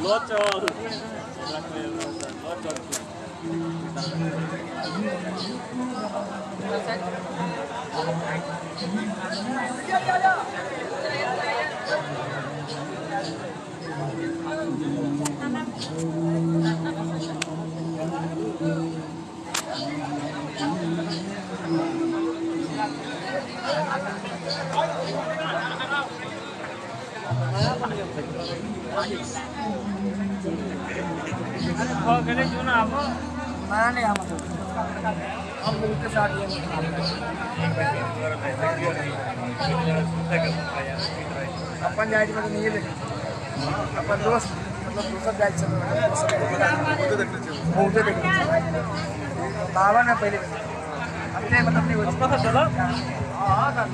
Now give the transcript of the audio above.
Locol. mana nih amat ambil ke saat ini apa jadi macam ini deh apa terus मतलब दूसरा batch चल रहा है बहुत देख बाबा ने पहले अपने मतलब नहीं होता था चला हां था